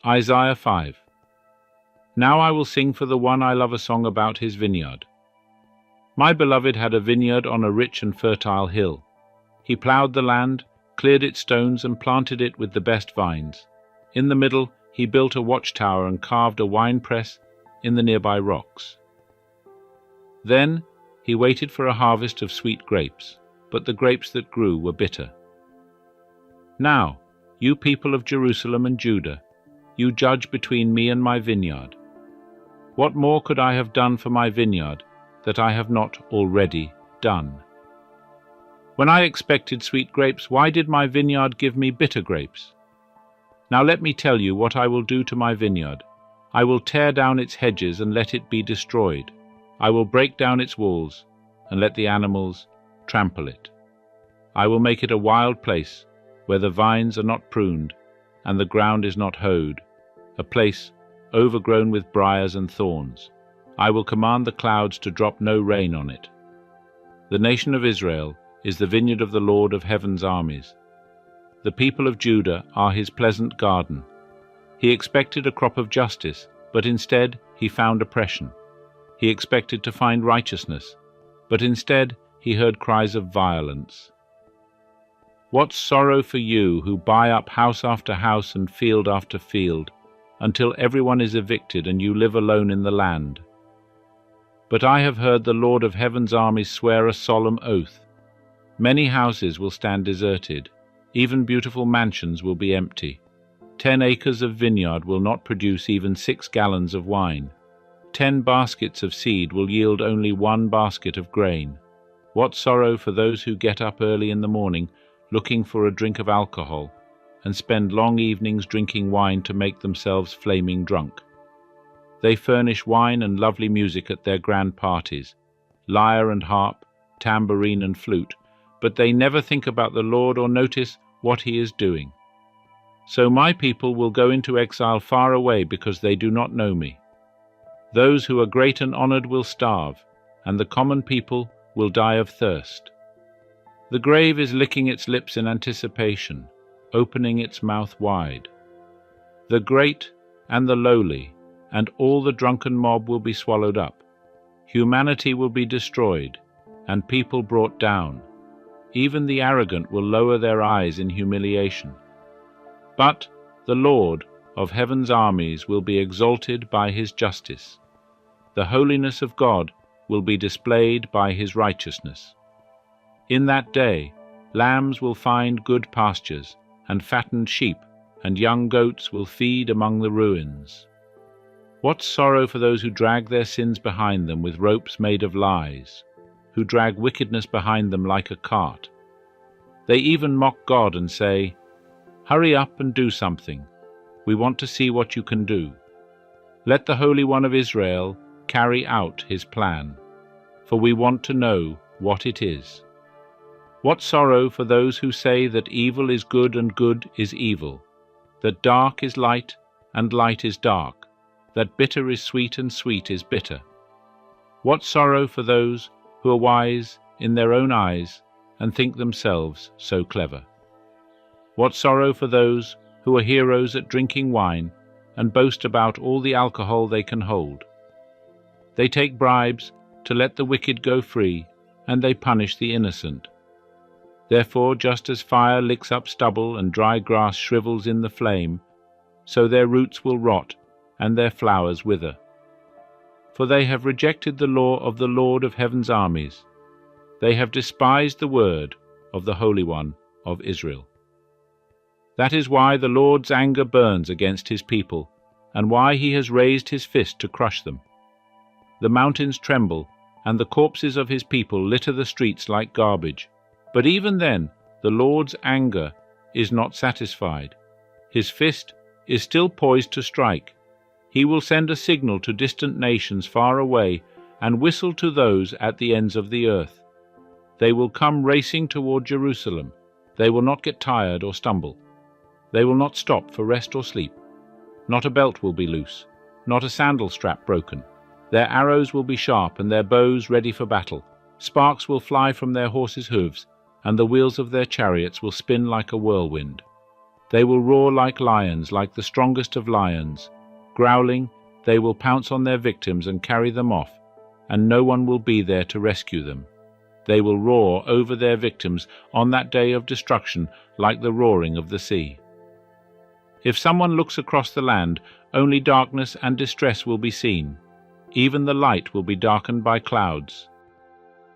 Isaiah 5. Now I will sing for the one I love a song about his vineyard. My beloved had a vineyard on a rich and fertile hill. He ploughed the land, cleared its stones, and planted it with the best vines. In the middle he built a watchtower and carved a winepress in the nearby rocks. Then he waited for a harvest of sweet grapes, but the grapes that grew were bitter. Now, you people of Jerusalem and Judah, you judge between me and my vineyard. What more could I have done for my vineyard that I have not already done? When I expected sweet grapes, why did my vineyard give me bitter grapes? Now let me tell you what I will do to my vineyard. I will tear down its hedges and let it be destroyed. I will break down its walls and let the animals trample it. I will make it a wild place where the vines are not pruned and the ground is not hoed, a place overgrown with briars and thorns. I will command the clouds to drop no rain on it. The nation of Israel is the vineyard of the Lord of heaven's armies. The people of Judah are his pleasant garden. He expected a crop of justice, but instead he found oppression. He expected to find righteousness, but instead he heard cries of violence. What sorrow for you who buy up house after house and field after field, until everyone is evicted and you live alone in the land. But I have heard the Lord of heaven's armies swear a solemn oath. Many houses will stand deserted, even beautiful mansions will be empty. 10 acres of vineyard will not produce even 6 gallons of wine. 10 baskets of seed will yield only 1 basket of grain. What sorrow for those who get up early in the morning looking for a drink of alcohol and spend long evenings drinking wine to make themselves flaming drunk. They furnish wine and lovely music at their grand parties, lyre and harp, tambourine and flute, but they never think about the Lord or notice what he is doing. So my people will go into exile far away because they do not know me. Those who are great and honored will starve, and the common people will die of thirst. The grave is licking its lips in anticipation, opening its mouth wide. The great and the lowly and all the drunken mob will be swallowed up. Humanity will be destroyed, and people brought down. Even the arrogant will lower their eyes in humiliation. But the Lord of heaven's armies will be exalted by his justice. The holiness of God will be displayed by his righteousness. In that day, lambs will find good pastures, and fattened sheep and young goats will feed among the ruins. What sorrow for those who drag their sins behind them with ropes made of lies, who drag wickedness behind them like a cart. They even mock God and say, "Hurry up and do something. We want to see what you can do. Let the Holy One of Israel carry out his plan, for we want to know what it is." What sorrow for those who say that evil is good and good is evil, that dark is light and light is dark, that bitter is sweet and sweet is bitter. What sorrow for those who are wise in their own eyes and think themselves so clever. What sorrow for those who are heroes at drinking wine and boast about all the alcohol they can hold. They take bribes to let the wicked go free, and they punish the innocent. Therefore, just as fire licks up stubble and dry grass shrivels in the flame, so their roots will rot and their flowers wither. For they have rejected the law of the Lord of heaven's armies. They have despised the word of the Holy One of Israel. That is why the Lord's anger burns against his people, and why he has raised his fist to crush them. The mountains tremble, and the corpses of his people litter the streets like garbage. But even then, the Lord's anger is not satisfied. His fist is still poised to strike. He will send a signal to distant nations far away and whistle to those at the ends of the earth. They will come racing toward Jerusalem. They will not get tired or stumble. They will not stop for rest or sleep. Not a belt will be loose, not a sandal strap broken. Their arrows will be sharp and their bows ready for battle. Sparks will fly from their horses' hooves, and the wheels of their chariots will spin like a whirlwind. They will roar like lions, like the strongest of lions. Growling, they will pounce on their victims and carry them off, and no one will be there to rescue them. They will roar over their victims on that day of destruction like the roaring of the sea. If someone looks across the land, only darkness and distress will be seen. Even the light will be darkened by clouds.